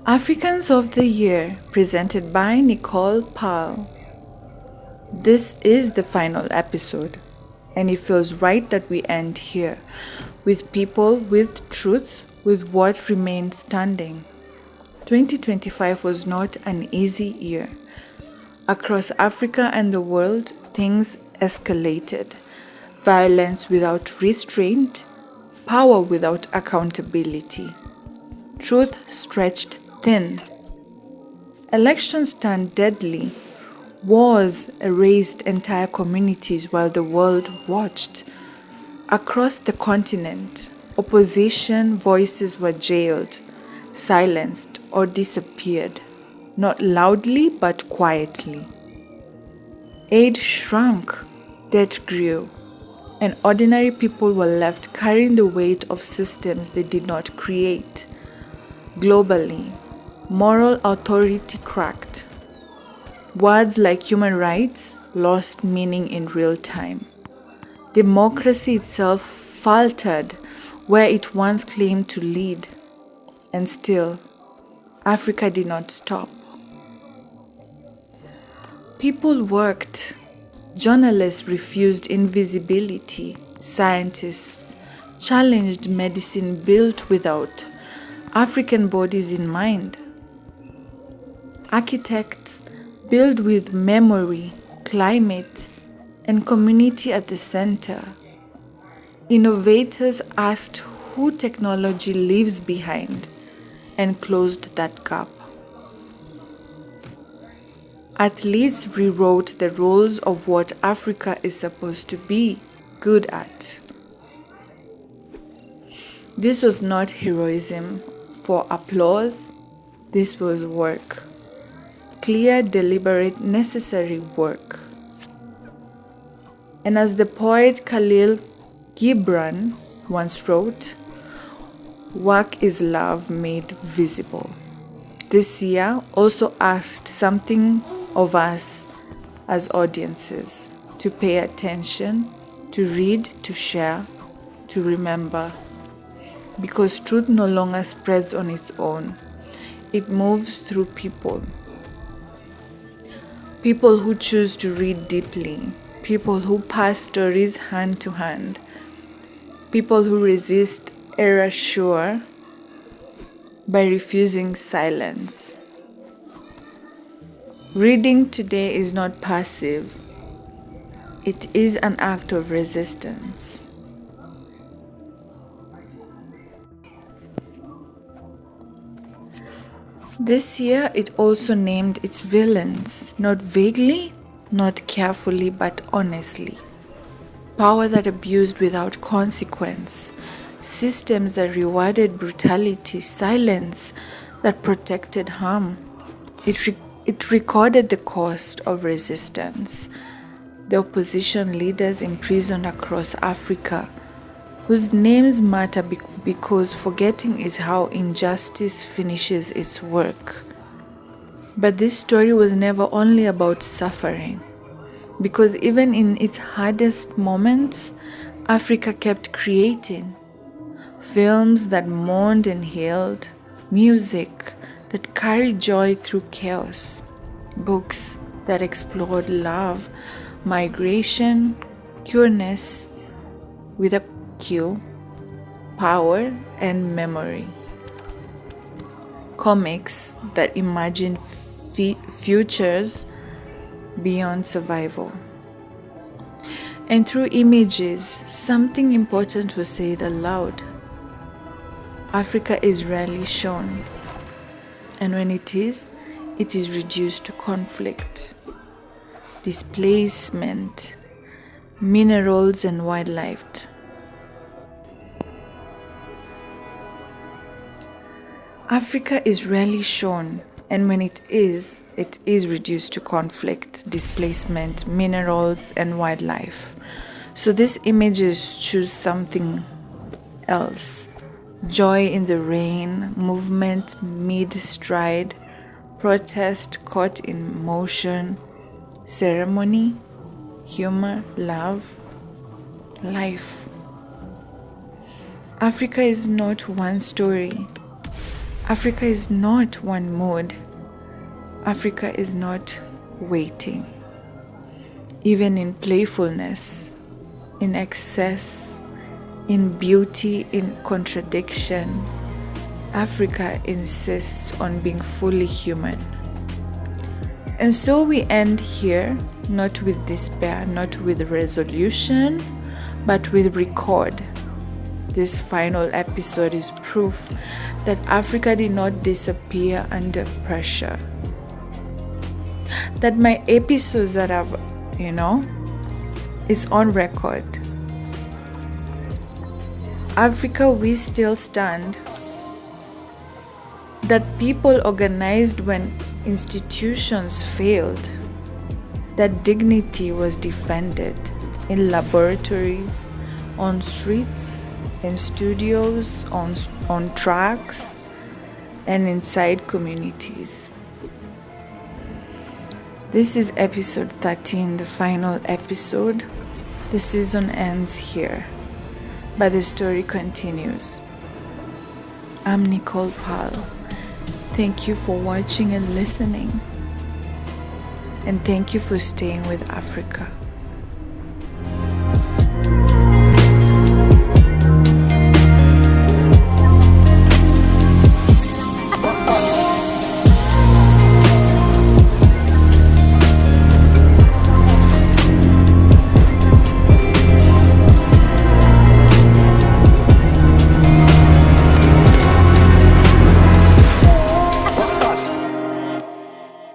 Africans of the Year, presented by Nicole. This is the final episode, and it feels right that we end here, with people, with truth, with what remained standing. 2025 was not an easy year. Across Africa and the world, things escalated. Violence without restraint, power without accountability. Truth stretched thin. Elections turned deadly. Wars erased entire communities while the world watched. Across the continent, opposition voices were jailed, silenced, or disappeared, not loudly but quietly. Aid shrank, debt grew, and ordinary people were left carrying the weight of systems they did not create. Globally, moral authority cracked. Words like human rights lost meaning in real time. Democracy itself faltered where it once claimed to lead. And still, Africa did not stop. People worked. Journalists refused invisibility. Scientists challenged medicine built without African bodies in mind. Architects build with memory, climate, and community at the center. Innovators asked who technology leaves behind and closed that gap. Athletes rewrote the roles of what Africa is supposed to be good at. This was not heroism for applause, this was work. Clear, deliberate, necessary work. And as the poet Khalil Gibran once wrote, work is love made visible. This year also asked something of us as audiences, to pay attention, to read, to share, to remember. Because truth no longer spreads on its own. It moves through people. People who choose to read deeply. People who pass stories hand to hand. People who resist erasure by refusing silence. Reading today is not passive. It is an act of resistance. This year, it also named its villains, not vaguely, not carefully, but honestly. Power that abused without consequence, systems that rewarded brutality, silence that protected harm. It recorded the cost of resistance. The opposition leaders imprisoned across Africa, whose names matter because forgetting is how injustice finishes its work. But this story was never only about suffering, because even in its hardest moments, Africa kept creating. Films that mourned and healed, music that carried joy through chaos, books that explored love, migration, cureness with a Q, power, and memory. Comics that imagine futures beyond survival. And through images, something important was said aloud. Africa is rarely shown, and when it is reduced to conflict, displacement, minerals, and wildlife. Africa is rarely shown, and when it is reduced to conflict, displacement, minerals, and wildlife. So these images choose something else. Joy in the rain, movement mid-stride, protest caught in motion, ceremony, humor, love, life. Africa is not one story. Africa is not one mood. Africa is not waiting. Even in playfulness, in excess, in beauty, in contradiction, Africa insists on being fully human. And so we end here, not with despair, not with resolution, but with record. This final episode is proof that Africa did not disappear under pressure. That my episodes that I've, is on record. Africa, we still stand. That people organized when institutions failed. That dignity was defended in laboratories, on streets, in studios, on tracks, and inside communities. This is episode 13, the final episode. The season ends here, but the story continues. I'm Nicole Pal. Thank you for watching and listening. And thank you for staying with Africa.